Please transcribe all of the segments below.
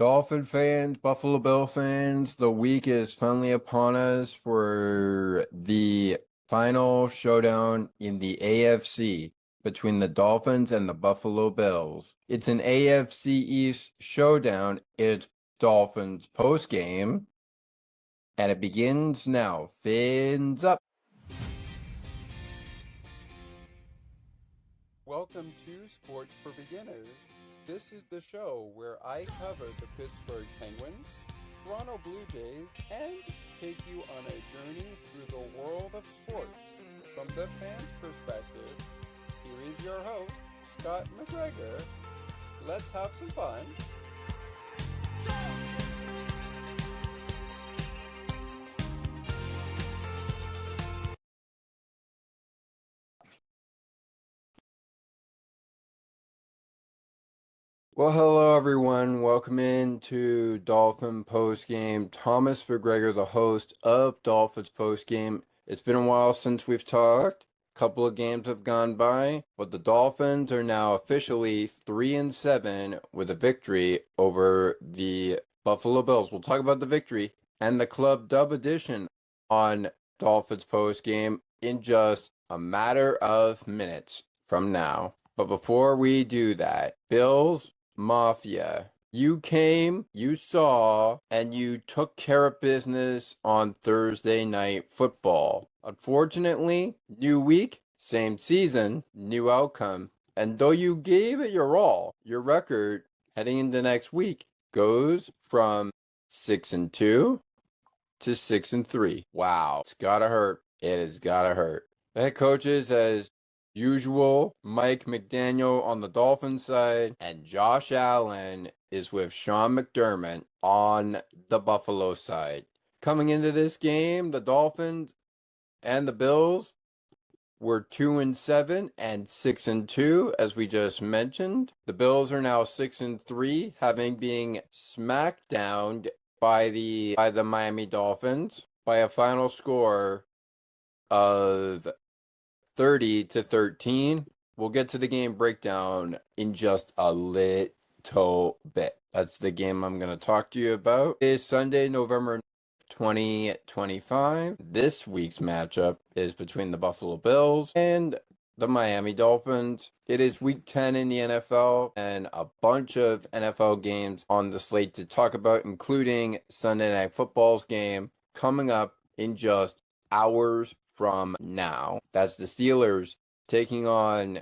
Dolphin fans, Buffalo Bill fans, the week is finally upon us for the final showdown in the AFC between the Dolphins and the Buffalo Bills. It's an AFC East showdown. It's Dolphins post game, and it begins now. Fins up. Welcome to Sports for Beginners. This is the show where I cover the Pittsburgh Penguins, Toronto Blue Jays, and take you on a journey through the world of sports. From the fans' perspective, here is your host, Scott McGregor. Let's have some fun. Well, hello everyone. Welcome into Dolphin Post Game. Thomas McGregor, the host of Dolphins Post Game. It's been a while since we've talked. A couple of games have gone by, but the Dolphins are now officially 3-7 with a victory over the Buffalo Bills. We'll talk about the victory and the Club Dub edition on Dolphins Post Game in just a matter of minutes from now. But before we do that, Bills Mafia, you came, you saw, and you took care of business on Thursday Night Football. Unfortunately, new week, same season, new outcome. And though you gave it your all, your record heading into next week goes from 6-2 to 6-3. Wow, it's gotta hurt. It has gotta hurt. The head coaches, as usual, Mike McDaniel on the Dolphins side, and Josh Allen is with Sean McDermott on the Buffalo side. Coming into this game, the Dolphins and the Bills were 2-7 and 6-2, as we just mentioned. The Bills are now 6-3, having been smacked down by the Miami Dolphins by a final score of 30-13. We'll get to the game breakdown in just a little bit. That's the game I'm going to talk to you about. It is Sunday, November 2025. This week's matchup is between the Buffalo Bills and the Miami Dolphins. It is week 10 in the NFL and a bunch of NFL games on the slate to talk about, including Sunday Night Football's game coming up in just hours from now. That's the Steelers taking on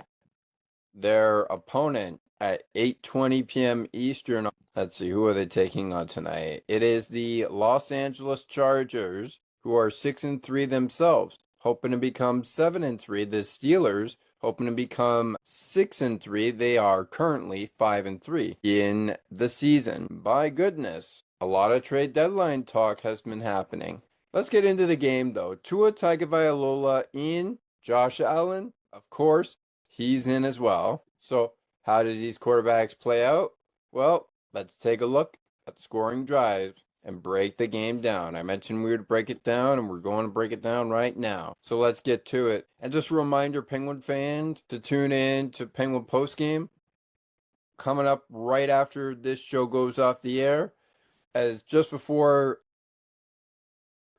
their opponent at 8:20 p.m. Eastern. Let's see, who are they taking on tonight? It is the Los Angeles Chargers, who are 6-3 themselves, hoping to become 7-3. The Steelers hoping to become 6-3. They are currently 5-3 in the season. By goodness, a lot of trade deadline talk has been happening. Let's get into the game, though. Tua Tagovailoa in. Josh Allen, of course, he's in as well. So how did these quarterbacks play out? Well, let's take a look at scoring drives and break the game down. I mentioned we would break it down, and we're going to break it down right now. So let's get to it. And just a reminder, Penguin fans, to tune in to Penguin Post Game coming up right after this show goes off the air, as just before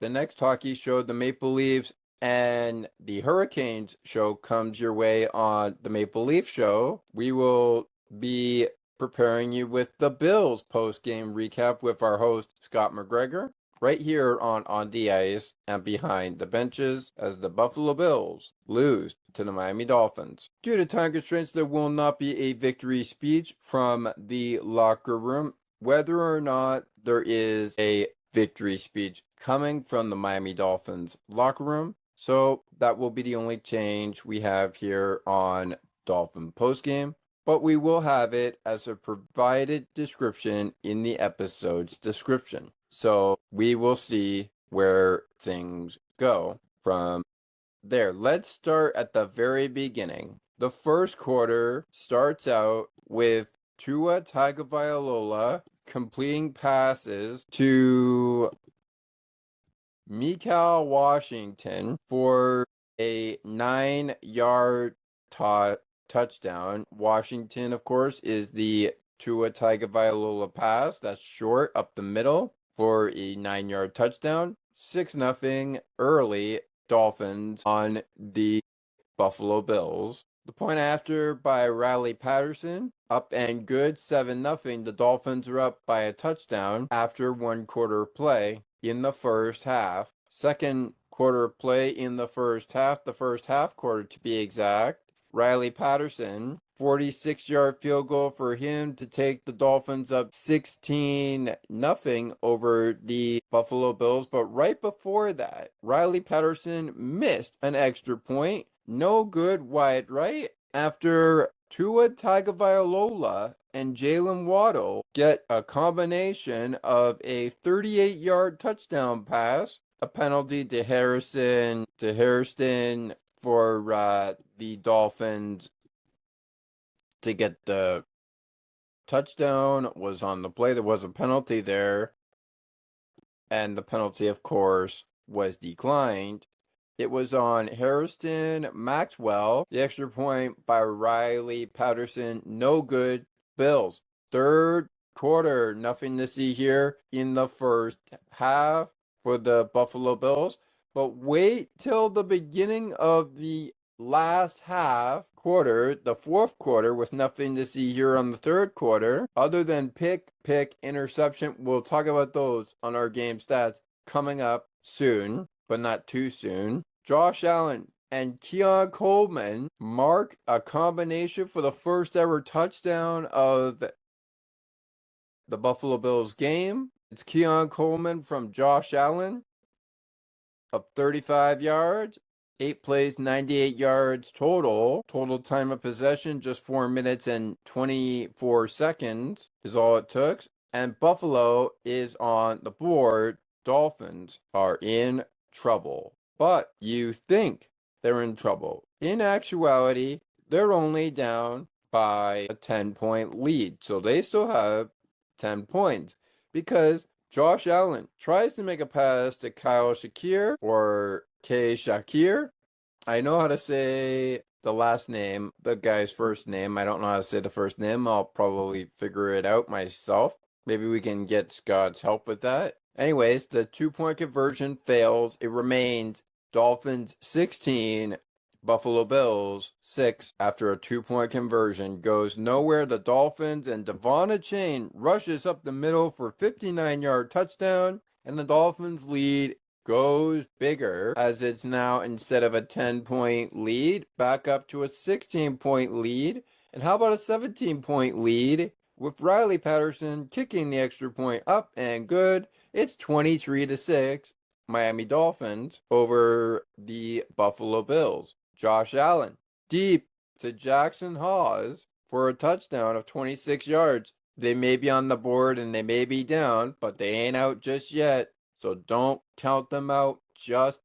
the next hockey show, the Maple Leafs and the Hurricanes show, comes your way on the Maple Leaf show. We will be preparing you with the Bills post-game recap with our host, Scott McGregor, right here on the ice and behind the benches, as the Buffalo Bills lose to the Miami Dolphins. Due to time constraints, there will not be a victory speech from the locker room. Whether or not there is a victory speech coming from the Miami Dolphins locker room, so that will be the only change we have here on Dolphin Postgame, but we will have it as a provided description in the episode's description. So we will see where things go from there. Let's start at the very beginning. The first quarter starts out with Tua Tagovailoa completing passes to Mikal Washington for a 9-yard touchdown. Washington, of course, is the Tua Tagovailoa pass that's short up the middle for a 9-yard touchdown. 6-0 early Dolphins on the Buffalo Bills. The point after by Riley Patterson, up and good, 7-0. The Dolphins are up by a touchdown after 1/4 play in the first half. Second quarter play in the first half quarter to be exact. Riley Patterson, 46-yard field goal for him to take the Dolphins up 16-0 over the Buffalo Bills. But right before that, Riley Patterson missed an extra point. No good, wide right, after Tua Tagovailoa and Jalen Waddle get a combination of a 38-yard touchdown pass, a penalty to Harrison for the Dolphins to get the touchdown was on the play. There was a penalty there, and the penalty, of course, was declined. It was on Harrison Maxwell. The extra point by Riley Patterson. No good. Bills. Third quarter. Nothing to see here in the first half for the Buffalo Bills. But wait till the beginning of the last half quarter, the fourth quarter, with nothing to see here on the third quarter, other than pick, interception. We'll talk about those on our game stats coming up soon, but not too soon. Josh Allen and Keon Coleman mark a combination for the first ever touchdown of the Buffalo Bills game. It's Keon Coleman from Josh Allen of 35 yards. 8 plays, 98 yards total. Total time of possession, just 4 minutes and 24 seconds is all it took. And Buffalo is on the board. Dolphins are in trouble. But you think they're in trouble. In actuality, they're only down by a 10-point lead. So they still have 10 points because Josh Allen tries to make a pass to Kyle Shakir or K. Shakir. I know how to say the last name, the guy's first name. I don't know how to say the first name. I'll probably figure it out myself. Maybe we can get Scott's help with that. Anyways, the 2-point conversion fails. It remains Dolphins 16, Buffalo Bills 6 after a 2-point conversion. Goes nowhere. The Dolphins and Devon Achane rushes up the middle for a 59-yard touchdown, and the Dolphins lead goes bigger as it's now, instead of a 10-point lead, back up to a 16-point lead. And how about a 17-point lead with Riley Patterson kicking the extra point up and good? It's 23-6. Miami Dolphins over the Buffalo Bills. Josh Allen deep to Jackson Hawes for a touchdown of 26 yards. They may be on the board and they may be down, but they ain't out just yet. So don't count them out just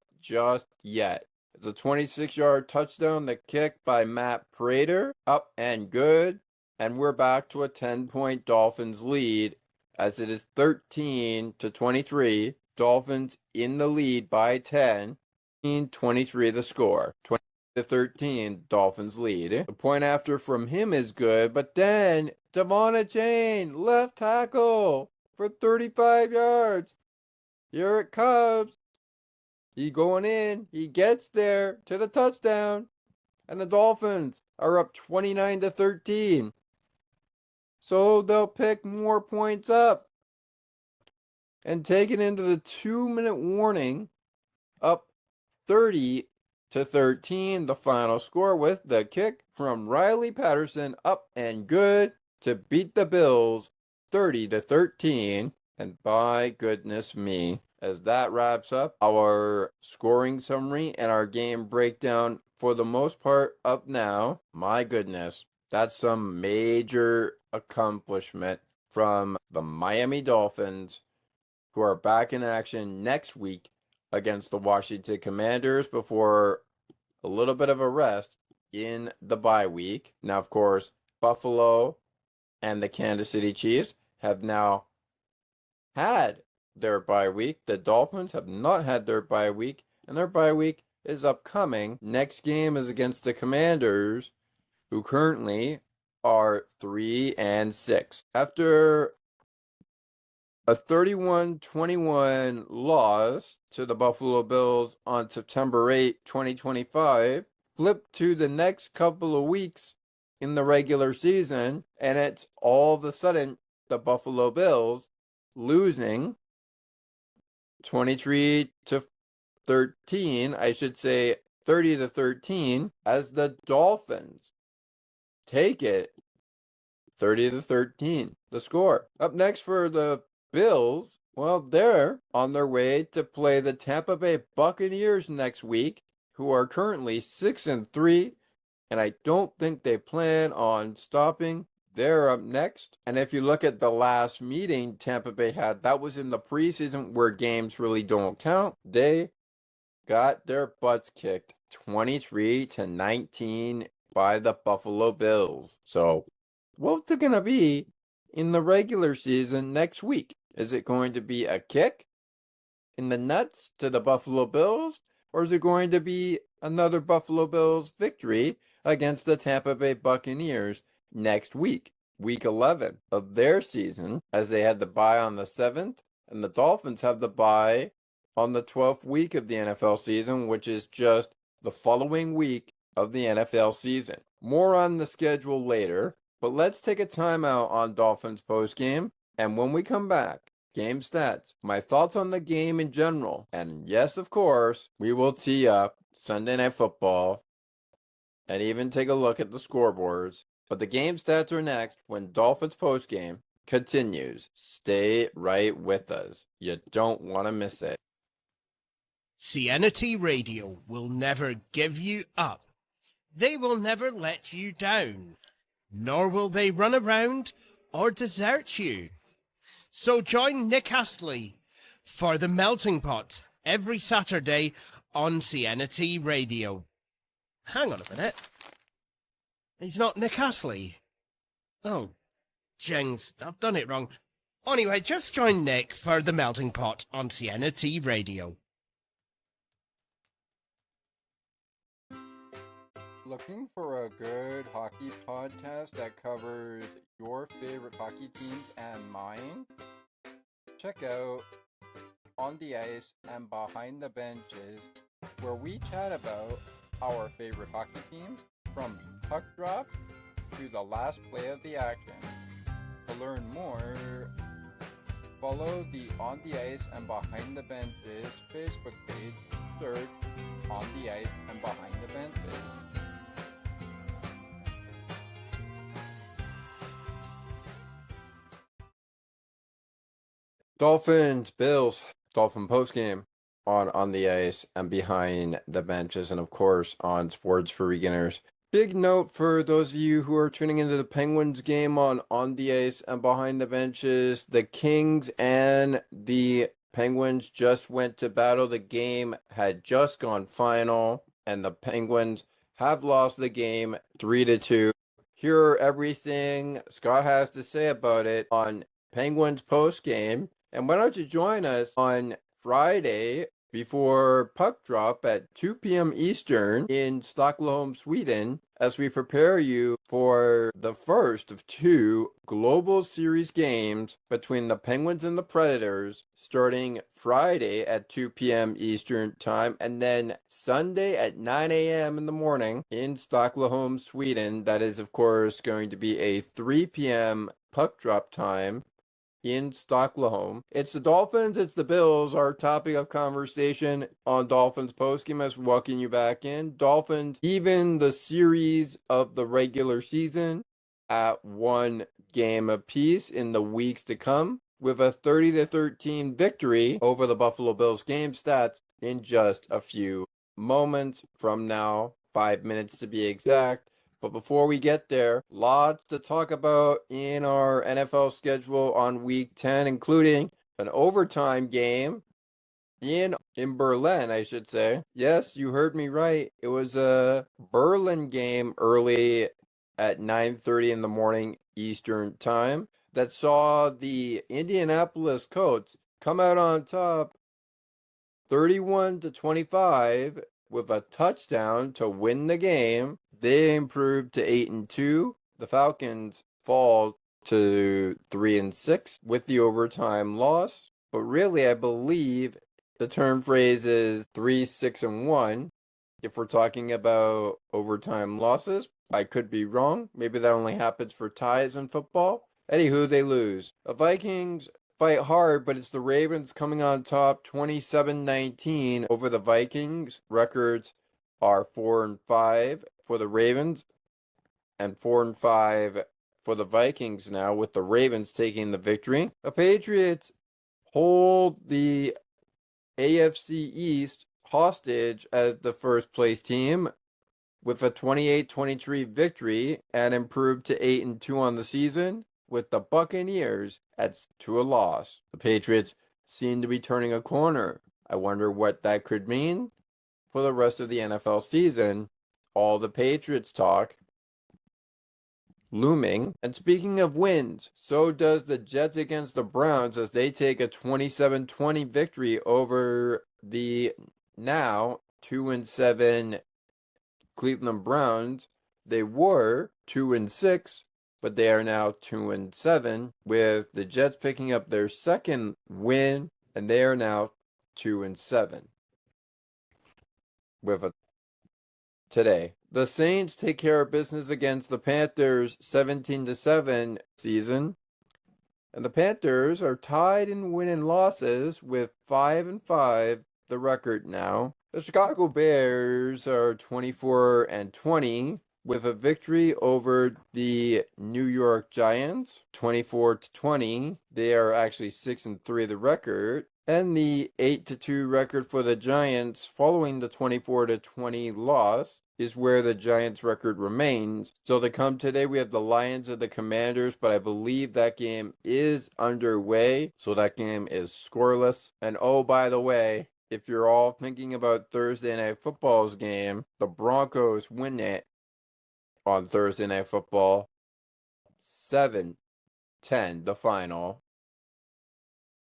yet. It's a 26-yard touchdown, the kick by Matt Prater, up and good. And we're back to a 10-point Dolphins lead as it is 13-23. Dolphins in the lead by 10. 23 the score. 20-13, Dolphins lead. The point after from him is good, but then Devon Achane, left tackle for 35 yards. Here it comes. He going in. He gets there to the touchdown. And the Dolphins are up 29-13. So they'll pick more points up and take it into the 2-minute warning, up 30-13, the final score, with the kick from Riley Patterson, up and good to beat the Bills 30-13. And by goodness me, as that wraps up our scoring summary and our game breakdown for the most part up now, my goodness, that's some major accomplishment from the Miami Dolphins, who are back in action next week against the Washington Commanders before a little bit of a rest in the bye week. Now, of course, Buffalo and the Kansas City Chiefs have now had their bye week. The Dolphins have not had their bye week, and their bye week is upcoming. Next game is against the Commanders, who currently are 3-6. After a 31-21 loss to the Buffalo Bills on September 8, 2025, flip to the next couple of weeks in the regular season, and it's all of a sudden the Buffalo Bills losing 23-13, I should say 30-13, as the Dolphins take it 30-13, the score. Up next for the Bills, well, they're on their way to play the Tampa Bay Buccaneers next week, who are currently 6-3, and I don't think they plan on stopping. They're up next. And if you look at the last meeting Tampa Bay had, that was in the preseason where games really don't count. They got their butts kicked 23-19 by the Buffalo Bills. So, what's it going to be in the regular season next week? Is it going to be a kick in the nuts to the Buffalo Bills? Or is it going to be another Buffalo Bills victory against the Tampa Bay Buccaneers next week, week 11 of their season, as they had the bye on the 7th, and the Dolphins have the bye on the 12th week of the NFL season, which is just the following week of the NFL season. More on the schedule later, but let's take a timeout on Dolphins Post Game, and when we come back, game stats, my thoughts on the game in general, and yes, of course, we will tee up Sunday Night Football and even take a look at the scoreboards. But the game stats are next when Dolphins Post Game continues. Stay right with us. You don't want to miss it. CNT Radio will never give you up. They will never let you down. Nor will they run around or desert you. So join Nick Astley for The Melting Pot every Saturday on CNT Radio. Hang on a minute. He's not Nick Astley. Oh, jings, I've done it wrong. Anyway, just join Nick for The Melting Pot on CNT Radio. Looking for a good hockey podcast that covers your favorite hockey teams and mine? Check out On the Ice and Behind the Benches, where we chat about our favorite hockey teams from puck drop to the last play of the action. To learn more, follow the On the Ice and Behind the Benches Facebook page. Search On the Ice and Behind the Benches. Dolphins, Bills, Dolphin postgame on the ice and behind the benches, and of course on Sports for Beginners. Big note for those of you who are tuning into the Penguins game on the ice and behind the benches. The Kings and the Penguins just went to battle. The game had just gone final, and the Penguins have lost the game 3-2. Hear everything Scott has to say about it on Penguins post game. And why don't you join us on Friday before puck drop at 2 p.m. Eastern in Stockholm, Sweden, as we prepare you for the first of two Global Series games between the Penguins and the Predators, starting Friday at 2 p.m. Eastern time, and then Sunday at 9 a.m. in the morning in Stockholm, Sweden. That is, of course, going to be a 3 p.m. puck drop time in Stockholm. It's the Dolphins, it's the Bills, our topic of conversation on Dolphins postgame as we welcome you back in. Dolphins even the series of the regular season at one game apiece in the weeks to come, with a 30-13 victory over the Buffalo Bills. Game stats in just a few moments from now, 5 minutes to be exact. But before we get there, lots to talk about in our NFL schedule on week 10, including an overtime game in Berlin, I should say. Yes, you heard me right. It was a Berlin game early at 9:30 in the morning Eastern time that saw the Indianapolis Colts come out on top 31-25 with a touchdown to win the game. They improved to 8-2 the Falcons fall to 3-6 with the overtime loss. But really, I believe the term phrase is 3-6-1. If we're talking about overtime losses, I could be wrong. Maybe that only happens for ties in football. Anywho, they lose. The Vikings fight hard, but it's the Ravens coming on top 27-19 over the Vikings. Records are 4-5 for the Ravens and 4-5 for the Vikings now, with the Ravens taking the victory. The Patriots hold the AFC East hostage as the first place team with a 28-23 victory and improved to 8-2 on the season, with the Buccaneers to a loss. The Patriots seem to be turning a corner. I wonder what that could mean for the rest of the NFL season. All the Patriots talk looming. And speaking of wins, so does the Jets against the Browns as they take a 27-20 victory over the now 2-7 Cleveland Browns. They were 2-6, but they are now 2-7, with the Jets picking up their second win, and they are now 2-7 with a today. The Saints take care of business against the Panthers 17-7 season. And the Panthers are tied in win and losses with 5-5 the record now. The Chicago Bears are 24-20 with a victory over the New York Giants 24-20. They are actually 6-3 the record. And the 8-2 record for the Giants following the 24-20 loss is where the Giants record remains. So to come today, we have the Lions and the Commanders, but I believe that game is underway. So that game is scoreless. And oh, by the way, if you're all thinking about Thursday Night Football's game, the Broncos win it on Thursday Night Football 7-10, the final,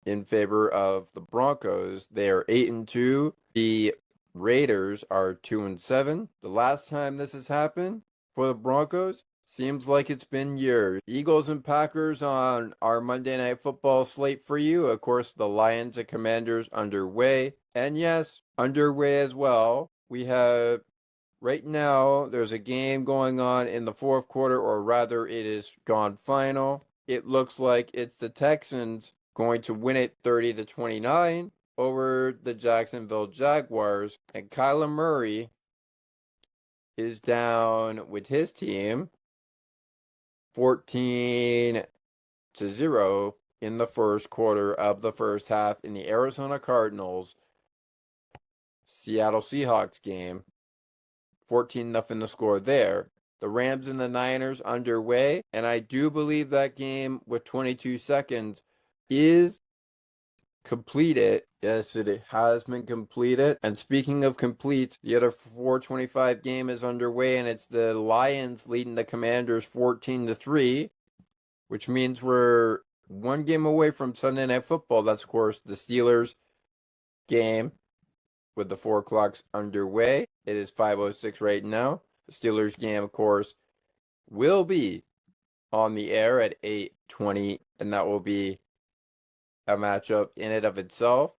in favor of the Broncos. They are 8-2. The Raiders are 2-7. The last time this has happened for the Broncos seems like it's been years. Eagles and Packers on our Monday Night Football slate for you. Of course, the Lions and Commanders underway. And yes, underway as well. We have right now, there's a game going on in the fourth quarter, or rather, it is gone final. It looks like it's the Texans going to win it 30-29 over the Jacksonville Jaguars. And Kyler Murray is down with his team 14-0 in the first quarter of the first half in the Arizona Cardinals Seattle Seahawks game. 14-0 the score there. The Rams and the Niners underway, and I do believe that game with 22 seconds is completed. Yes, it has been completed. And speaking of complete, the other 4:25 game is underway, and it's the Lions leading the Commanders 14-3, which means we're one game away from Sunday Night Football. That's, of course, the Steelers game with the 4 o'clocks underway. It is 5:06 right now. The Steelers game, of course, will be on the air at 8:20, and that will be a matchup in and of itself.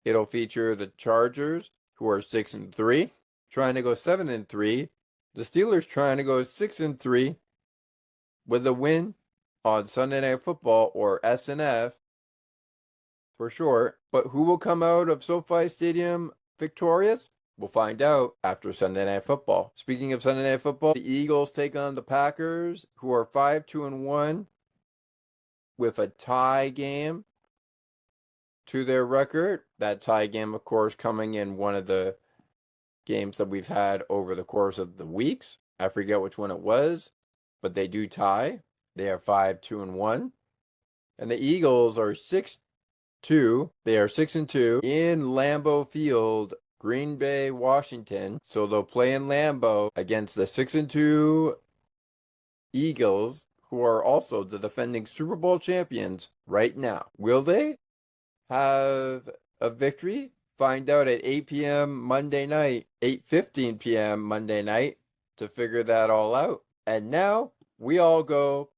It'll feature the Chargers, who are 6-3, trying to go 7-3. The Steelers trying to go 6-3 with a win on Sunday Night Football, or SNF for short. But who will come out of SoFi Stadium victorious? We'll find out after Sunday Night Football. Speaking of Sunday Night Football, the Eagles take on the Packers, who are 5-2-1 with a tie game to their record. That tie game, of course, coming in one of the games that we've had over the course of the weeks. I forget which one it was, but they do tie. They are 5-2-1. And the Eagles are 6-2. They are 6-2 in Lambeau Field, Green Bay, Washington. So they'll play in Lambeau against the 6-2 Eagles, who are also the defending Super Bowl champions right now. Will they have a victory? Find out at 8 p.m. Monday night, 8:15 p.m. Monday night to figure that all out. And now we all go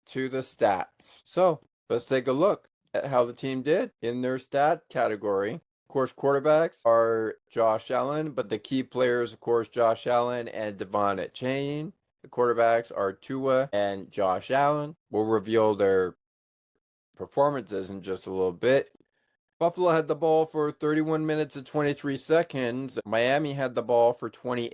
to the stats. So let's take a look at how the team did in their stat category. Of course, quarterbacks are Josh Allen, but the key players, of course, Josh Allen and Devon Achane. The quarterbacks are Tua and Josh Allen. We'll reveal their performances in just a little bit. Buffalo had the ball for 31 minutes and 23 seconds. Miami had the ball for 28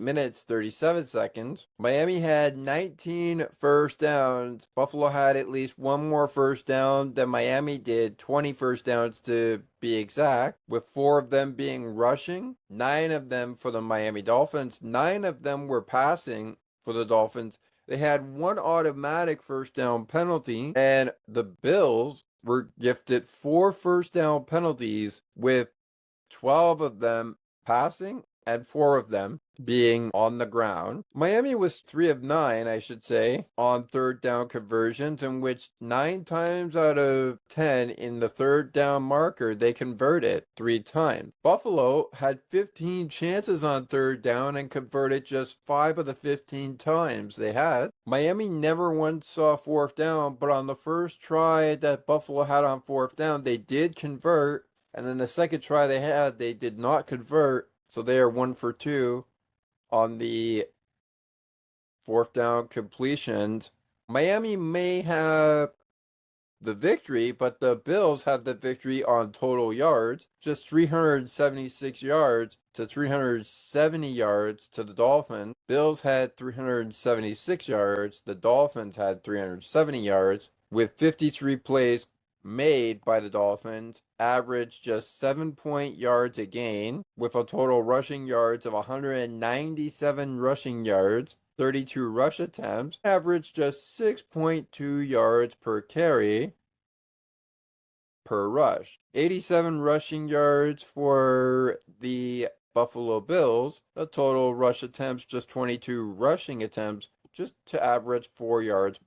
minutes, 37 seconds. Miami had 19 first downs. Buffalo had at least one more first down than Miami did, 20 first downs to be exact, with 4 of them being rushing, 9 of them for the Miami Dolphins. 9 of them were passing for the Dolphins. They had 1 automatic first down penalty, and the Bills were gifted 4 first down penalties, with 12 of them passing and 4 of them being on the ground. Miami was 3 of 9, I should say, on third down conversions, in which 9 times out of 10 in the third down marker, they converted 3 times. Buffalo had 15 chances on third down and converted just 5 of the 15 times they had. Miami never once saw fourth down, but on the first try that Buffalo had on fourth down, they did convert. And then the second try they had, they did not convert. So they are 1 for 2 on the fourth down completions. Miami may have the victory, but the Bills have the victory on total yards, just 376 yards to 370 yards to the Dolphins. Bills had 376 yards. The Dolphins had 370 yards, with 53 plays made by the Dolphins, averaged just 7 yards a gain, with a total rushing yards of 197 rushing yards, 32 rush attempts, averaged just 6.2 yards per carry per rush. 87 rushing yards for the Buffalo Bills. The total rush attempts, just 22 rushing attempts, just to average 4 yards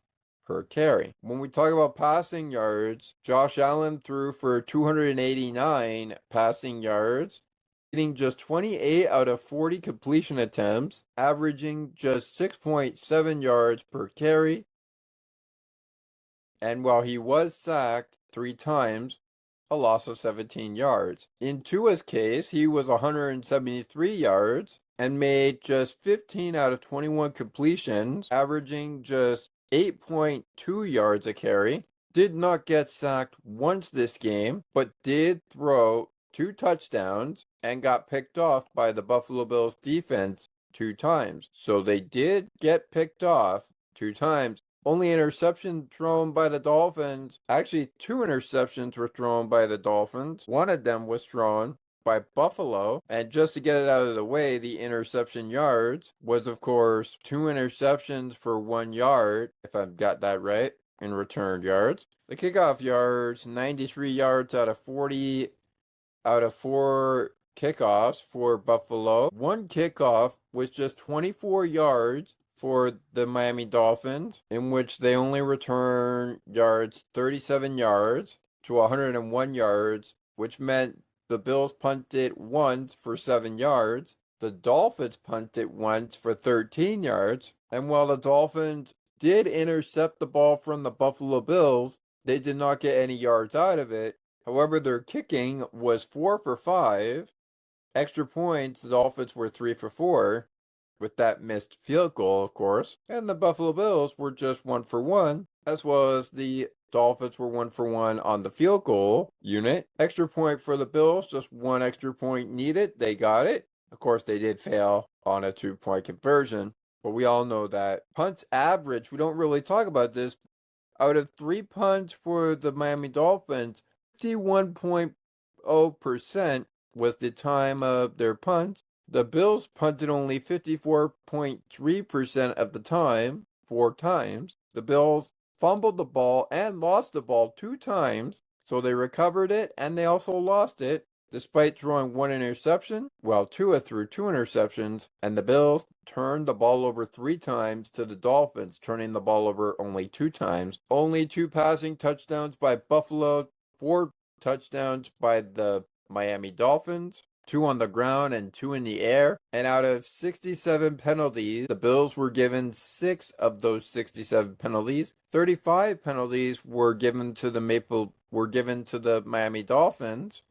per carry. When we talk about passing yards, Josh Allen threw for 289 passing yards, getting just 28 out of 40 completion attempts, averaging just 6.7 yards per carry. And while he was sacked 3 times, a loss of 17 yards. In Tua's case, he was 173 yards and made just 15 out of 21 completions, averaging just 8.2 yards a carry. Did not get sacked once this game, but did throw 2 touchdowns and got picked off by the Buffalo Bills defense 2 times. So they did get picked off 2 times. Only interception thrown by the Dolphins. Actually, 2 interceptions were thrown by the Dolphins. One of them was thrown by Buffalo. And just to get it out of the way, the interception yards was, of course, 2 interceptions for 1 yard, if I've got that right, in returned yards. The kickoff yards, 93 yards out of 40 out of 4 kickoffs for Buffalo. 1 kickoff was just 24 yards for the Miami Dolphins, in which they only return yards, 37 yards to 101 yards, which meant the Bills punted once for 7 yards. The Dolphins punted once for 13 yards. And while the Dolphins did intercept the ball from the Buffalo Bills, they did not get any yards out of it. However, their kicking was 4 for 5. Extra points, the Dolphins were 3 for 4. With that missed field goal, of course. And the Buffalo Bills were just 1 for 1, as well as the Dolphins were 1 for 1 on the field goal unit. Extra point for the Bills, just 1 extra point needed. They got it. Of course, they did fail on a 2-point conversion, but we all know that. Punts average, we don't really talk about this. Out of 3 punts for the Miami Dolphins, 51.0% was the time of their punts. The Bills punted only 54.3% of the time, 4 times. The Bills fumbled the ball and lost the ball 2 times, so they recovered it and they also lost it, despite throwing 1 interception. Well, Tua threw 2 interceptions, and the Bills turned the ball over 3 times to the Dolphins, turning the ball over only 2 times. Only 2 passing touchdowns by Buffalo, 4 touchdowns by the Miami Dolphins. 2 on the ground and 2 in the air. And out of 67 penalties, the Bills were given 6 of those 67 penalties. 35 penalties were given to the Miami Dolphins,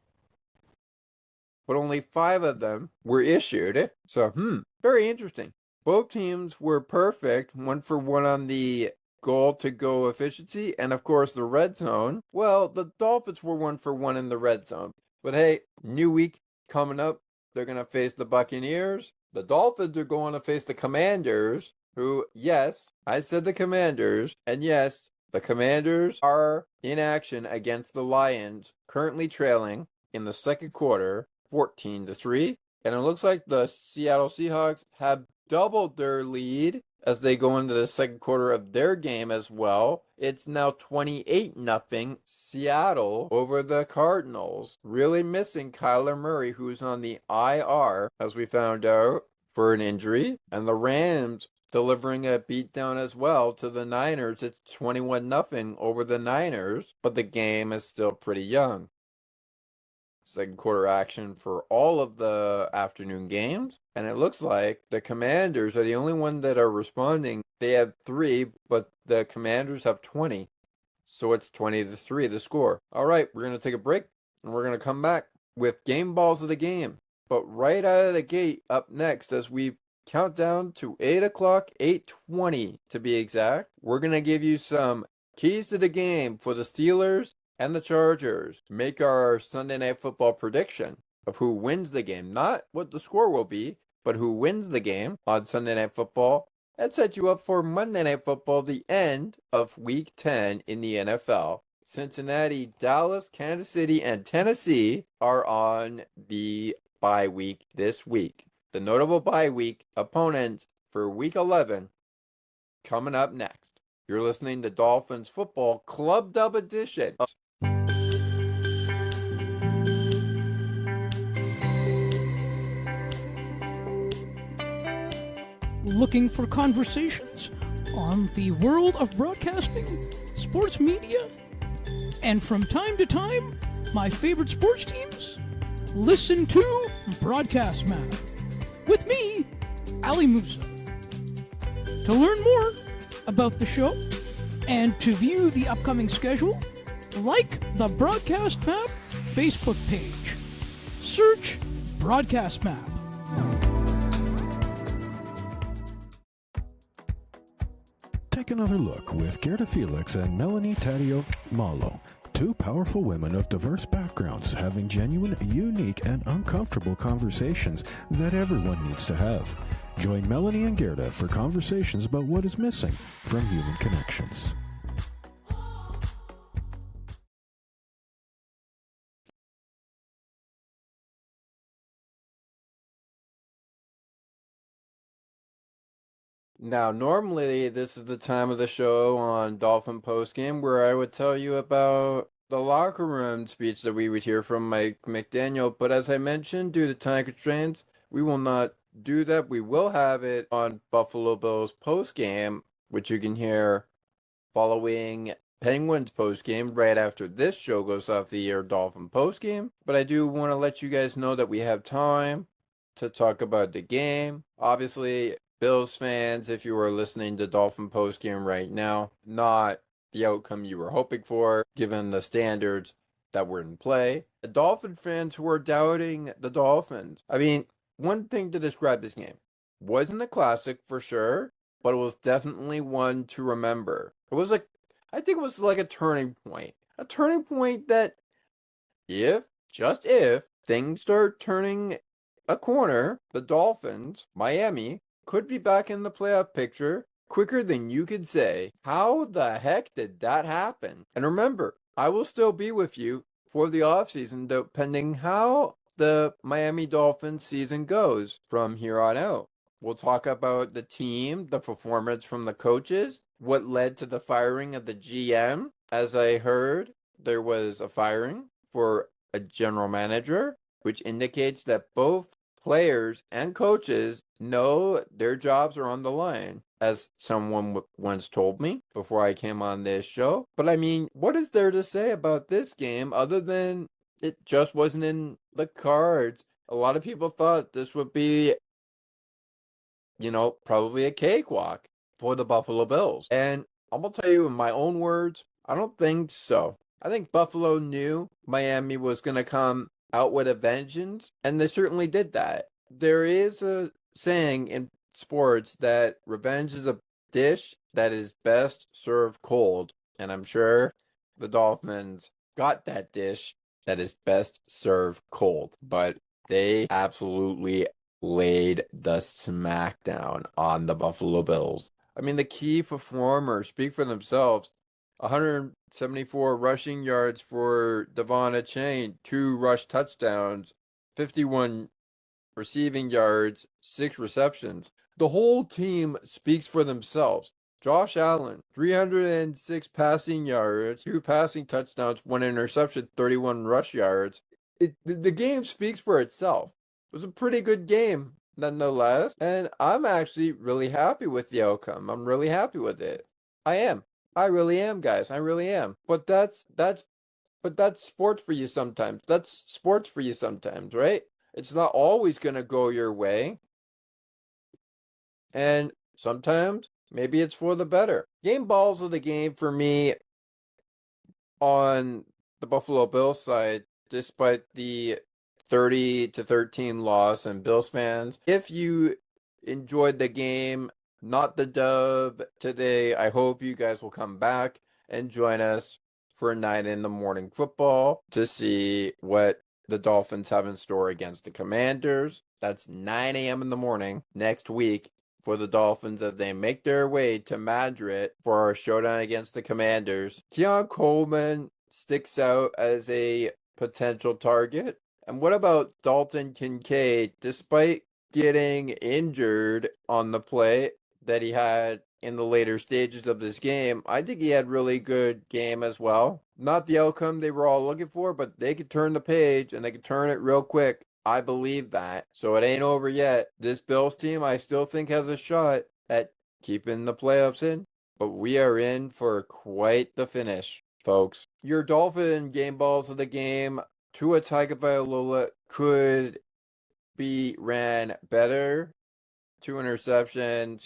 but only 5 of them were issued. So, very interesting. Both teams were perfect, 1 for 1 on the goal to go efficiency, and of course the red zone. Well, the Dolphins were 1 for 1 in the red zone. But hey, new week coming up. They're going to face the Buccaneers. The Dolphins are going to face the Commanders, who, yes, I said the Commanders, and yes, the Commanders are in action against the Lions, currently trailing in the second quarter, 14-3. And it looks like the Seattle Seahawks have doubled their lead as they go into the second quarter of their game as well. It's now 28-0 Seattle over the Cardinals. Really missing Kyler Murray, who's on the IR, as we found out, for an injury. And the Rams delivering a beatdown as well to the Niners. It's 21-0 over the Niners, but the game is still pretty young. Second quarter action for all of the afternoon games, and it looks like the Commanders are the only one that are responding. They have 3, but the Commanders have 20, so it's 20-3 the score. All right, we're going to take a break, and we're going to come back with game balls of the game. But right out of the gate, up next, as we count down to 8 o'clock, 8:20 to be exact, we're going to give you some keys to the game for the Steelers and the Chargers to make our Sunday Night Football prediction of who wins the game. Not what the score will be, but who wins the game on Sunday Night Football. That sets you up for Monday Night Football, the end of Week 10 in the NFL. Cincinnati, Dallas, Kansas City, and Tennessee are on the bye week this week. The notable bye week opponents for Week 11 coming up next. You're listening to Dolphins Football Club Dub Edition. Looking for conversations on the world of broadcasting, sports media, and from time to time, my favorite sports teams? Listen to Broadcast Map with me, Ali Musa. To learn more about the show and to view the upcoming schedule, like the Broadcast Map Facebook page. Search Broadcast Map. Take another look with Gerda Felix and Melanie Taddeo Malo, two powerful women of diverse backgrounds having genuine, unique, and uncomfortable conversations that everyone needs to have. Join Melanie and Gerda for conversations about what is missing from human connections. Now, normally this is the time of the show on Dolphin Post Game where I would tell you about the locker room speech that we would hear from Mike McDaniel, but as I mentioned, due to time constraints, we will not do that. We will have it on Buffalo Bills Post Game, which you can hear following Penguins Post Game right after this show goes off the air, Dolphin Post Game. But I do want to let you guys know that we have time to talk about the game. Obviously, Bills fans, if you are listening to Dolphin Post Game right now, not the outcome you were hoping for, given the standards that were in play. The Dolphin fans who are doubting the Dolphins. I mean, one thing to describe this game. Wasn't a classic for sure, but it was definitely one to remember. I think it was like a turning point. A turning point that just if, things start turning a corner, the Dolphins, Miami, could be back in the playoff picture quicker than you could say. How the heck did that happen? And remember, I will still be with you for the offseason, depending how the Miami Dolphins season goes from here on out. We'll talk about the team, the performance from the coaches, what led to the firing of the GM. As I heard, there was a firing for a general manager, which indicates that both players and coaches know their jobs are on the line, as someone once told me before I came on this show. But I mean, what is there to say about this game other than it just wasn't in the cards A lot of people thought this would be, probably a cakewalk for the Buffalo Bills. And I'm going to tell you in my own words, I don't think so. I think Buffalo knew Miami was going to come out with a vengeance, and they certainly did that. There is a saying in sports that revenge is a dish that is best served cold, and I'm sure the Dolphins got that dish that is best served cold, but they absolutely laid the smackdown on the Buffalo Bills. I mean, the key performers speak for themselves. 174 rushing yards for Devon Achane, 2 rush touchdowns, 51 receiving yards, 6 receptions. The whole team speaks for themselves. Josh Allen, 306 passing yards, 2 passing touchdowns, 1 interception, 31 rush yards. The game speaks for itself. It was a pretty good game, nonetheless, and I'm actually really happy with the outcome. I'm really happy with it. I am. I really am, guys. I really am. But that's sports for you sometimes. That's sports for you sometimes, right? It's not always going to go your way. And sometimes maybe it's for the better. Game balls of the game for me on the Buffalo Bills side, despite the 30-13 loss, and Bills fans, if you enjoyed the game, not the dub today, I hope you guys will come back and join us for 9 in the morning football to see what the Dolphins have in store against the Commanders. That's 9 a.m. in the morning next week for the Dolphins as they make their way to Madrid for our showdown against the Commanders. Keon Coleman sticks out as a potential target. And what about Dalton Kincaid? Despite getting injured on the play that he had in the later stages of this game, I think he had really good game as well. Not the outcome they were all looking for, but they could turn the page and they could turn it real quick. I believe that. So it ain't over yet. This Bills team, I still think has a shot at keeping the playoffs in, but we are in for quite the finish, folks. Your Dolphin game balls of the game, Tua Tagovailoa could be ran better. 2 interceptions,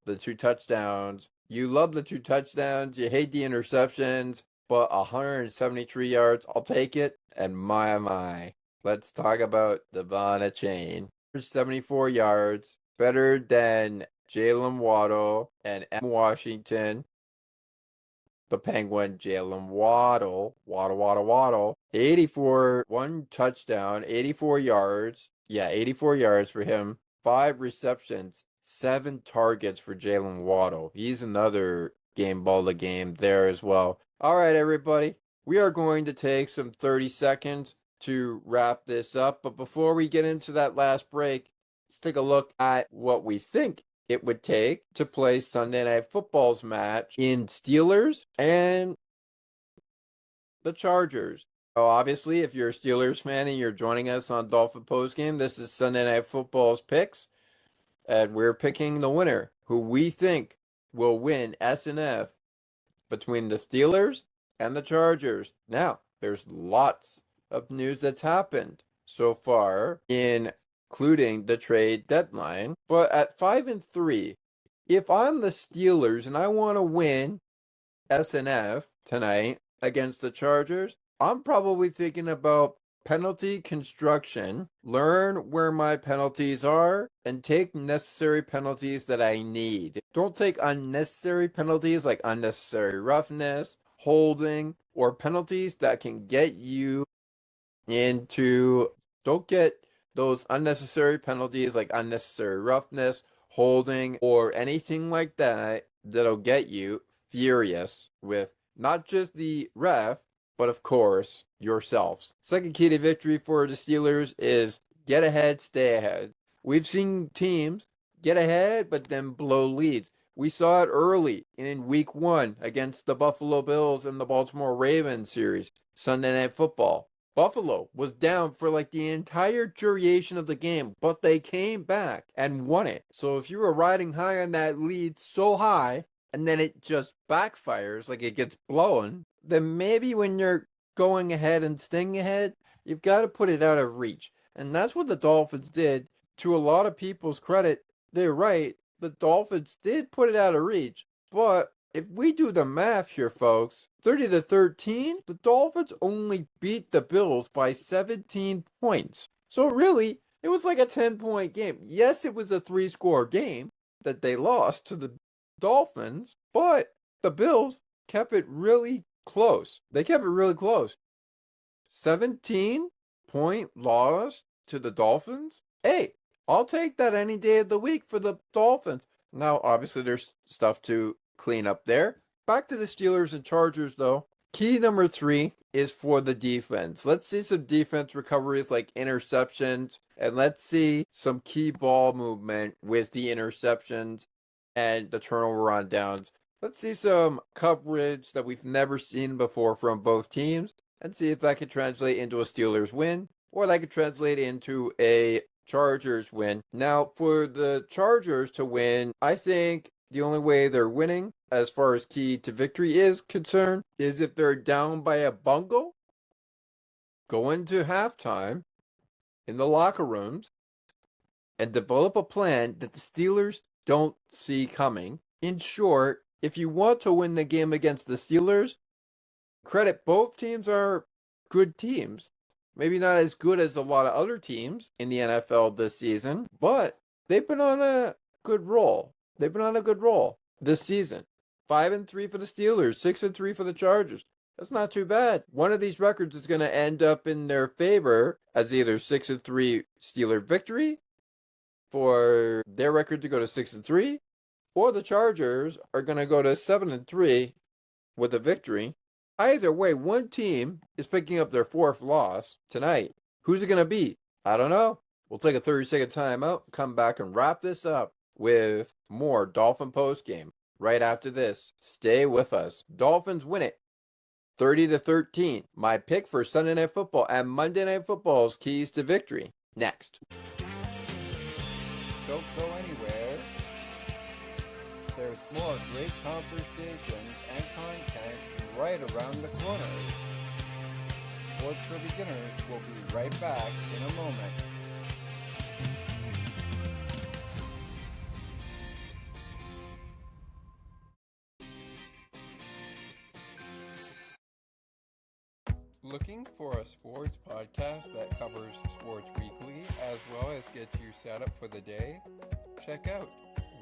the 2 touchdowns. You love the 2 touchdowns. You hate the interceptions, but 173 yards, I'll take it. And my. Let's talk about Devon Achane. 74 yards, better than Jalen Waddle and M. Washington. The Penguin, Jalen Waddle. 84, 1 touchdown, 84 yards. Yeah, 84 yards for him. 5 receptions, 7 targets for Jalen Waddle. He's another game ball of the game there as well. All right, everybody. We are going to take some 30 seconds to wrap this up. But before we get into that last break, let's take a look at what we think it would take to play Sunday Night Football's match in Steelers and the Chargers. So obviously, if you're a Steelers fan and you're joining us on Dolphins Post Game, this is Sunday Night Football's picks, and we're picking the winner, who we think will win S&F between the Steelers and the Chargers. Now, there's lots of news that's happened so far, including the trade deadline. But at 5-3, if I'm the Steelers and I want to win S&F tonight against the Chargers, I'm probably thinking about penalty construction, learn where my penalties are, and take necessary penalties that I need. Don't take unnecessary penalties like unnecessary roughness, holding, or penalties that can get you into... Don't get those unnecessary penalties like unnecessary roughness, holding, or anything like that that'll get you furious with not just the ref, but of course, yourselves. Second key to victory for the Steelers is get ahead, stay ahead. We've seen teams get ahead, but then blow leads. We saw it early in week 1 against the Buffalo Bills and the Baltimore Ravens series, Sunday Night Football. Buffalo was down for like the entire duration of the game, but they came back and won it. So if you were riding high on that lead so high, and then it just backfires, like it gets blown, then maybe when you're going ahead and staying ahead, you've got to put it out of reach. And that's what the Dolphins did. To a lot of people's credit, they're right. The Dolphins did put it out of reach. But if we do the math here, folks, 30-13, the Dolphins only beat the Bills by 17 points. So really, it was like a 10-point game. Yes, it was a 3-score game that they lost to the Dolphins, but the Bills kept it really close. They kept it really close. 17-point loss to the Dolphins? Hey, I'll take that any day of the week for the Dolphins. Now, obviously, there's stuff to clean up there. Back to the Steelers and Chargers, though. Key number 3 is for the defense. Let's see some defense recoveries like interceptions, and let's see some key ball movement with the interceptions and the turnover on downs. Let's see some coverage that we've never seen before from both teams and see if that could translate into a Steelers win or that could translate into a Chargers win. Now, for the Chargers to win, I think the only way they're winning, as far as key to victory is concerned, is if they're down by a bungle, go into halftime in the locker rooms and develop a plan that the Steelers don't see coming. In short, if you want to win the game against the Steelers, credit both teams are good teams. Maybe not as good as a lot of other teams in the NFL this season, but they've been on a good roll. They've been on a good roll this season. 5-3 for the Steelers, 6-3 for the Chargers. That's not too bad. One of these records is going to end up in their favor as either 6-3 Steeler victory for their record to go to 6-3, or the Chargers are going to go to 7-3 with a victory. Either way, one team is picking up their 4th loss tonight. Who's it going to be? I don't know. We'll take a 30-second timeout, come back and wrap this up with more Dolphin Post Game right after this. Stay with us. Dolphins win it 30-13. My pick for Sunday Night Football and Monday Night Football's keys to victory. Next. Don't go anywhere. There's more great conversations and content right around the corner. Sports for Beginners will be right back in a moment. Looking for a sports podcast that covers sports weekly as well as gets you set up for the day? Check out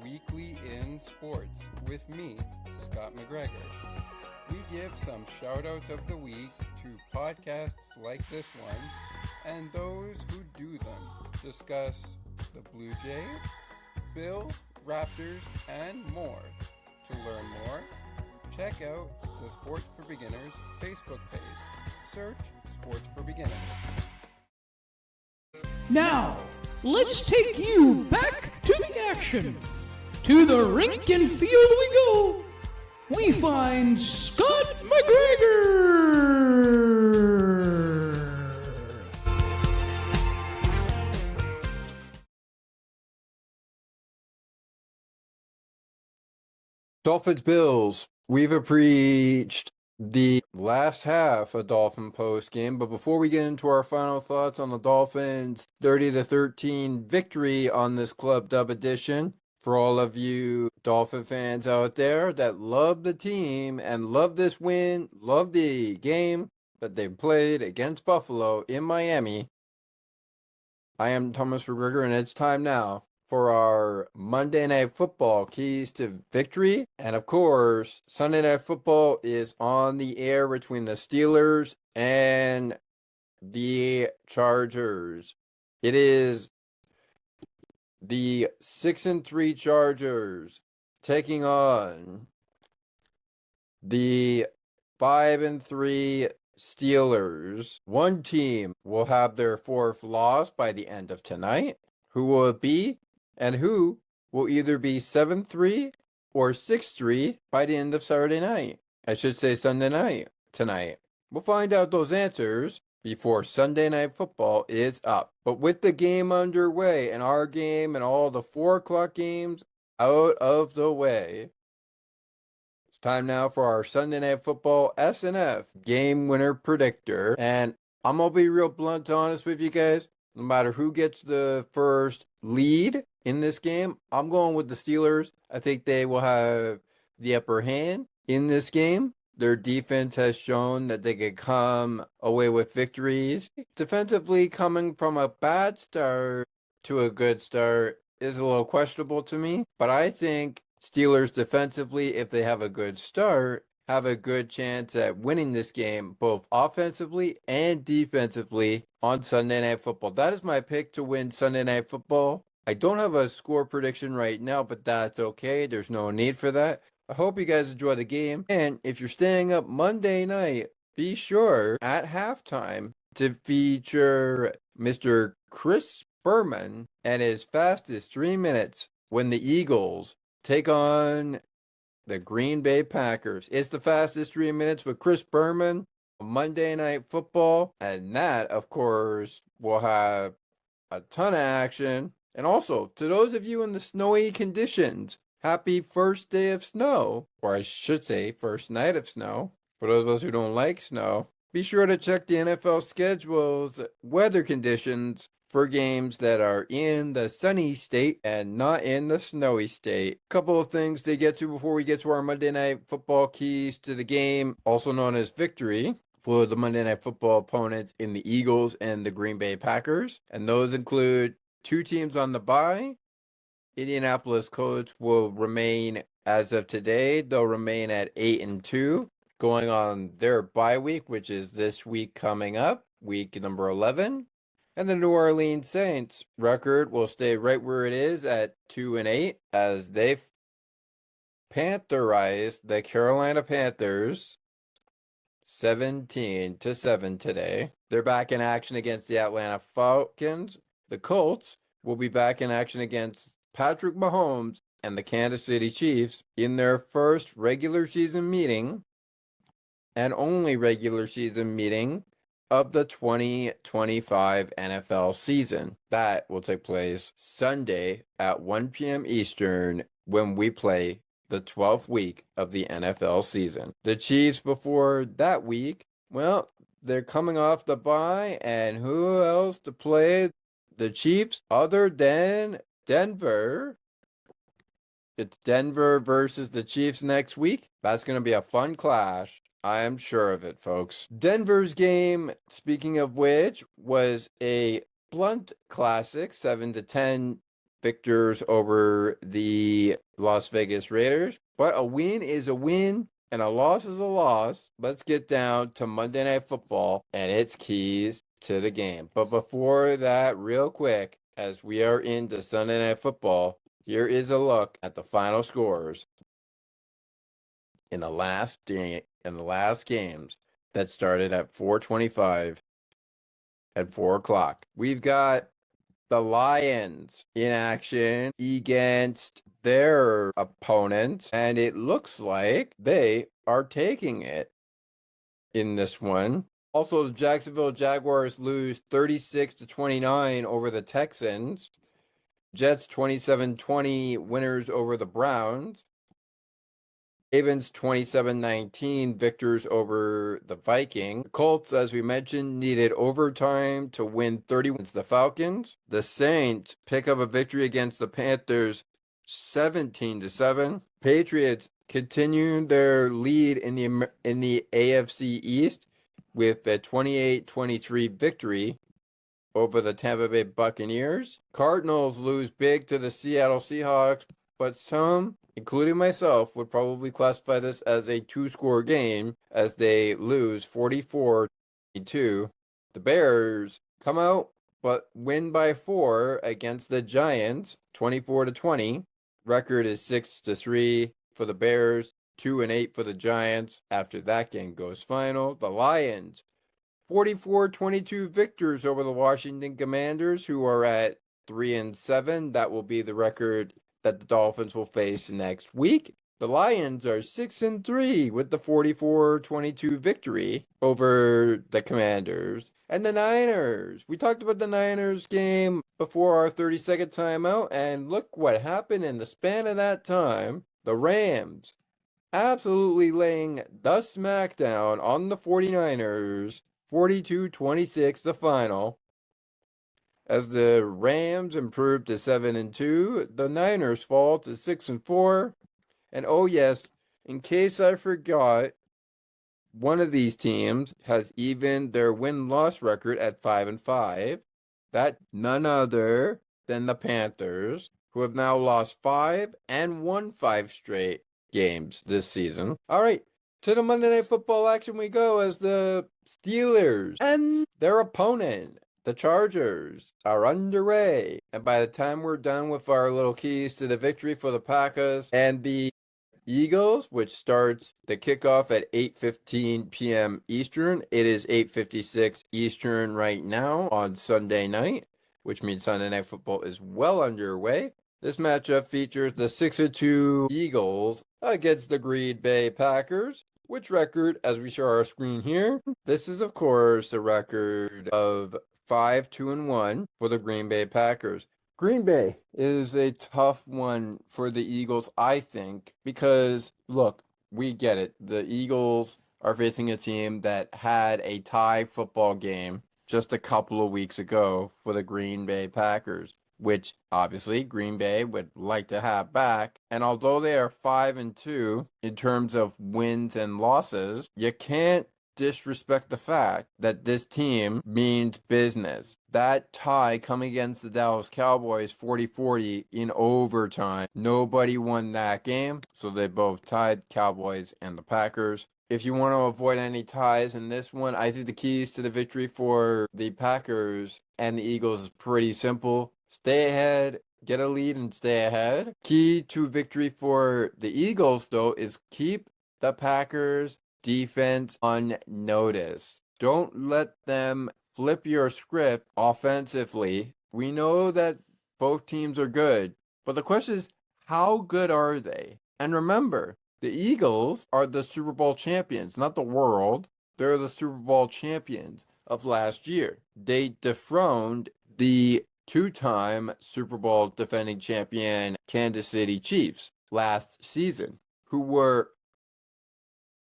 Weekly in Sports with me, Scott McGregor. We give some shout-outs of the week to podcasts like this one and those who do them. Discuss the Blue Jays, Bills, Raptors, and more. To learn more, check out the Sports for Beginners Facebook page. Search Sports for Beginners. Now, let's take you back to the action. To the rink and field we go. We find Scott McGregor. Dolphins Bills. We've reached the last half of Dolphin Post Game, but before we get into our final thoughts on the Dolphins 30-13 victory on this Club Dub edition, for all of you Dolphin fans out there that love the team and love this win, love the game that they played against Buffalo in Miami, I am Thomas McGregor, and it's time now for our Monday Night Football keys to victory. And of course, Sunday Night Football is on the air between the Steelers and the Chargers. It is the 6-3 Chargers taking on the 5-3 Steelers. One team will have their 4th loss by the end of tonight. Who will it be? And who will either be 7-3 or 6-3 by the end of Saturday night? I should say Sunday night tonight. We'll find out those answers before Sunday Night Football is up. But with the game underway and our game and all the 4 o'clock games out of the way, it's time now for our Sunday Night Football S&F Game Winner Predictor. And I'm going to be real blunt honest with you guys. no matter who gets the first lead in this game, I'm going with the Steelers. I think they will have the upper hand in this game. Their defense has shown that they could come away with victories. Defensively, coming from a bad start to a good start is a little questionable to me, but I think Steelers defensively, if they have a good start, have a good chance at winning this game, both offensively and defensively on Sunday Night Football. That is my pick to win Sunday Night Football. I don't have a score prediction right now, but that's okay. There's no need for that. I hope you guys enjoy the game. And if you're staying up Monday night, be sure at halftime to feature Mr. Chris Berman and his fastest 3 minutes when the Eagles take on the Green Bay Packers. It's the fastest 3 minutes with Chris Berman, Monday Night Football, and that, of course, will have a ton of action. And also, to those of you in the snowy conditions, happy first day of snow, or I should say, first night of snow. For those of us who don't like snow, be sure to check the NFL schedule's weather conditions for games that are in the sunny state and not in the snowy state. A couple of things to get to before we get to our Monday Night Football keys to the game, also known as victory, for the Monday Night Football opponents in the Eagles and the Green Bay Packers. And those include two teams on the bye. Indianapolis Colts will remain, as of today, they'll remain at 8-2, going on their bye week, which is this week coming up, week number 11. And the New Orleans Saints record will stay right where it is at 2-8 as they Pantherize the Carolina Panthers 17-7 today. They're back in action against the Atlanta Falcons. The Colts will be back in action against Patrick Mahomes and the Kansas City Chiefs in their first regular season meeting and only regular season meeting of the 2025 NFL season. That will take place Sunday at 1 p.m. Eastern when we play the 12th week of the NFL season. The Chiefs before that week, well, they're coming off the bye, and who else to play the Chiefs other than Denver? It's Denver versus the Chiefs next week. That's going to be a fun clash. I am sure of it, folks. Denver's game, speaking of which, was a blunt classic, 7-10 victors over the Las Vegas Raiders. But a win is a win, and a loss is a loss. Let's get down to Monday Night Football and its keys to the game. But before that, real quick, as we are into Sunday Night Football, here is a look at the final scores in the last games that started at 4:25 at 4 o'clock. We've got the Lions in action against their opponents, and it looks like they are taking it in this one. Also, the Jacksonville Jaguars lose 36-29 over the Texans. Jets 27-20 winners over the Browns. Ravens 27-19 victors over the Vikings. The Colts, as we mentioned, needed overtime to win 30 against the Falcons. The Saints pick up a victory against the Panthers 17-7. Patriots continue their lead in the AFC East with a 28-23 victory over the Tampa Bay Buccaneers. Cardinals lose big to the Seattle Seahawks, but some, including myself, would probably classify this as a two-score game as they lose 44-22. The Bears come out but win by 4 against the Giants, 24-20. Record is 6-3 for the Bears, 2-8 for the Giants. After that game goes final, the Lions 44-22 victors over the Washington Commanders, who are at 3-7. That will be the record that the Dolphins will face next week. The Lions are 6-3 with the 44-22 victory over the Commanders. And the Niners. We talked about the Niners game before our 30-second timeout, and look what happened in the span of that time. The Rams absolutely laying the smackdown on the 49ers, 42-26 the final. As the Rams improve to 7-2, the Niners fall to 6-4. And oh yes, in case I forgot, one of these teams has even their win-loss record at 5-5. That none other than the Panthers, who have now lost 5 and won 5 straight games this season. All right, to the Monday Night Football action we go as the Steelers and their opponent, the Chargers, are underway. And by the time we're done with our little keys to the victory for the Packers and the Eagles, which starts the kickoff at 8:15 p.m. Eastern. It is 8:56 Eastern right now on Sunday night, which means Sunday Night Football is well underway. This matchup features the 6-2 Eagles against the Green Bay Packers, which record, as we show our screen here, this is, of course, a record of 5-2-1 for the Green Bay Packers. Green Bay is a tough one for the Eagles, I think, because, look, we get it. The Eagles are facing a team that had a tie football game just a couple of weeks ago for the Green Bay Packers, which obviously Green Bay would like to have back. And although they are 5-2 in terms of wins and losses, you can't disrespect the fact that this team means business. That tie coming against the Dallas Cowboys 40-40 in overtime. Nobody won that game, so they both tied, Cowboys and the Packers. If you want to avoid any ties in this one, I think the keys to the victory for the Packers and the Eagles is pretty simple. Stay ahead, get a lead and stay ahead. Key to victory for the Eagles, though, is keep the Packers defense unnoticed. Don't let them flip your script offensively. We know that both teams are good, but the question is, how good are they? And remember, the Eagles are the Super Bowl champions, not the world. They're the Super Bowl champions of last year. They dethroned the two-time Super Bowl defending champion Kansas City Chiefs last season, who were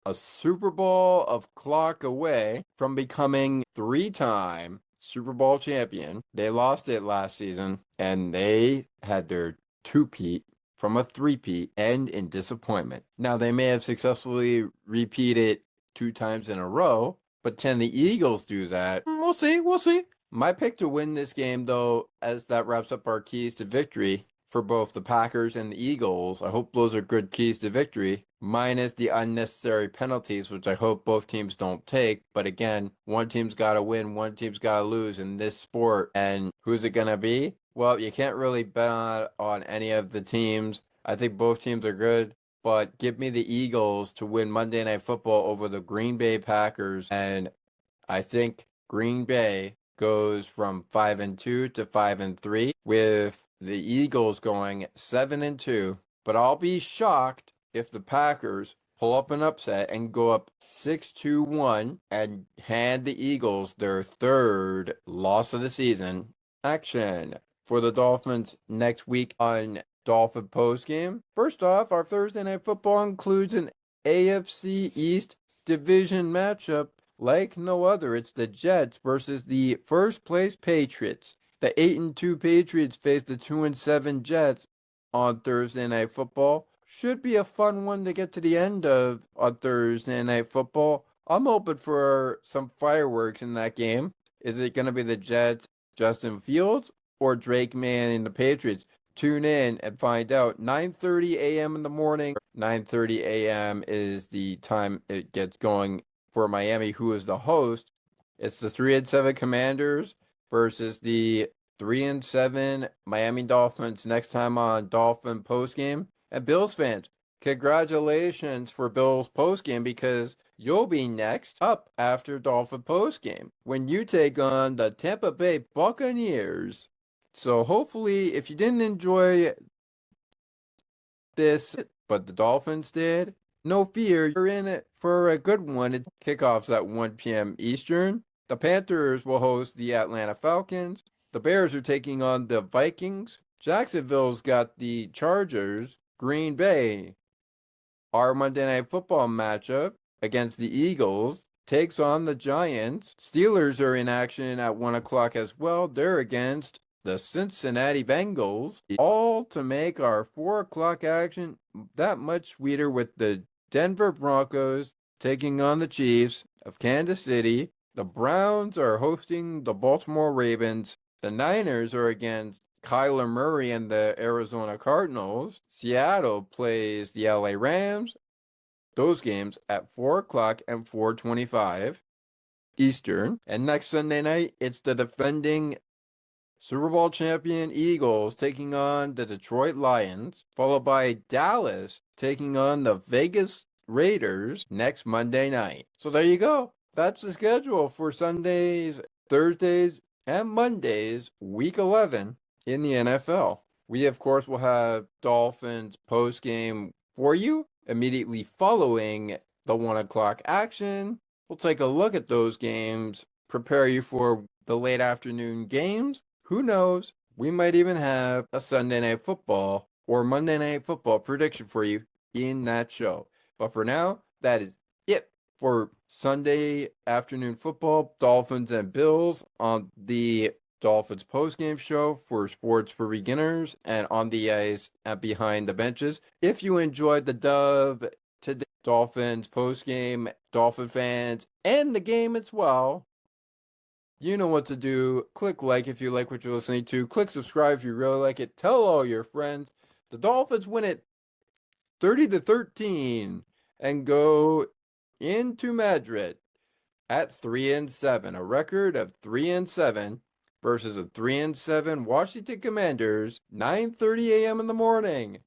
a Super Bowl of clock away from becoming three-time Super Bowl champion. They lost it last season, and they had their two-peat from a three-peat end in disappointment. Now, they may have successfully repeated 2 times in a row, but can the Eagles do that? We'll see. My pick to win this game, though, as that wraps up our keys to victory for both the Packers and the Eagles. I hope those are good keys to victory, minus the unnecessary penalties, which I hope both teams don't take. But again, one team's got to win, one team's got to lose in this sport. And who's it going to be? Well, you can't really bet on any of the teams. I think both teams are good, but give me the Eagles to win Monday Night Football over the Green Bay Packers. And I think Green Bay goes from 5-2 to 5-3, with the Eagles going 7-2. But I'll be shocked if the Packers pull up an upset and go up 6-1 and hand the Eagles their third loss of the season. Action for the Dolphins next week on Dolphin Post Game. First off, our Thursday Night Football includes an AFC East division matchup like no other. It's the Jets versus the first place Patriots. The 8-2 Patriots face the 2-7 Jets on Thursday Night Football. Should be a fun one to get to the end of on Thursday Night Football. I'm hoping for some fireworks in that game. Is it going to be the Jets, Justin Fields, or Drake May and the Patriots? Tune in and find out. 9:30 a.m. in the morning. 9:30 a.m. is the time it gets going for Miami, who is the host. It's the 3-7 Commanders versus the 3-7 Miami Dolphins next time on Dolphin Post Game. And Bills fans, congratulations for Bills Post Game, because you'll be next up after Dolphin Post Game when you take on the Tampa Bay Buccaneers. So hopefully, if you didn't enjoy this, but the Dolphins did, no fear, you're in it for a good one. It kickoffs at 1 p.m. Eastern. The Panthers will host the Atlanta Falcons. The Bears are taking on the Vikings. Jacksonville's got the Chargers. Green Bay, our Monday Night Football matchup against the Eagles, takes on the Giants. Steelers are in action at 1 o'clock as well. They're against the Cincinnati Bengals. All to make our 4 o'clock action that much sweeter with the Denver Broncos taking on the Chiefs of Kansas City. The Browns are hosting the Baltimore Ravens. The Niners are against Kyler Murray and the Arizona Cardinals. Seattle plays the LA Rams. Those games at 4 o'clock and 4:25 Eastern. And next Sunday night, it's the defending Super Bowl champion Eagles taking on the Detroit Lions, followed by Dallas taking on the Vegas Raiders next Monday night. So there you go. That's the schedule for Sundays, Thursdays, and Mondays, Week 11 in the NFL. We, of course, will have Dolphins post game for you immediately following the 1 o'clock action. We'll take a look at those games, prepare you for the late afternoon games. Who knows? We might even have a Sunday Night Football or Monday Night Football prediction for you in that show. But for now, that is it for Sunday afternoon football, Dolphins and Bills on the Dolphins post-game show for Sports for Beginners and on the ice and behind the benches. If you enjoyed the dub today, Dolphins post-game, Dolphin fans, and the game as well, you know what to do. Click like if you like what you're listening to. Click subscribe if you really like it. Tell all your friends. The Dolphins win it 30-13 and go into Madrid at 3-7, a record of 3-7 versus a 3-7 Washington Commanders, 9:30 a.m. in the morning.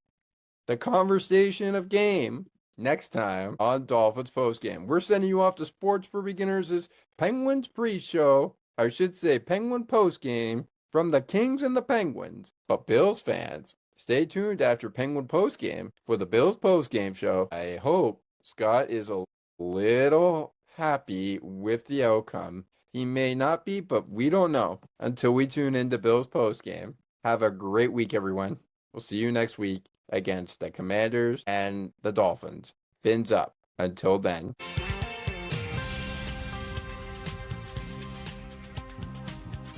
The conversation of game next time on Dolphins Post Game. We're sending you off to Sports for Beginners' Penguins pre-show, I should say Penguin Post Game from the Kings and the Penguins. But Bills fans, stay tuned after Penguin Post Game for the Bills Post Game show. I hope Scott is a little happy with the outcome. He may not be, but we don't know until we tune into Bills Post Game. Have a great week, everyone. We'll see you next week against the Commanders and the Dolphins. Fins up. Until then.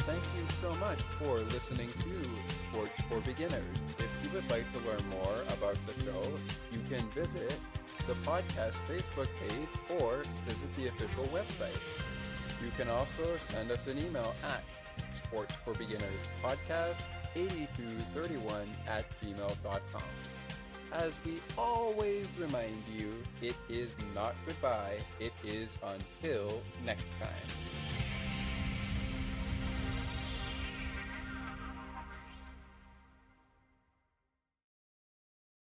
Thank you so much for listening to Sports for Beginners. If you would like to learn more about the show, you can visit the podcast Facebook page or visit the official website. You can also send us an email at sportsforbeginnerspodcast8231@gmail.com. As we always remind you, it is not goodbye, it is until next time.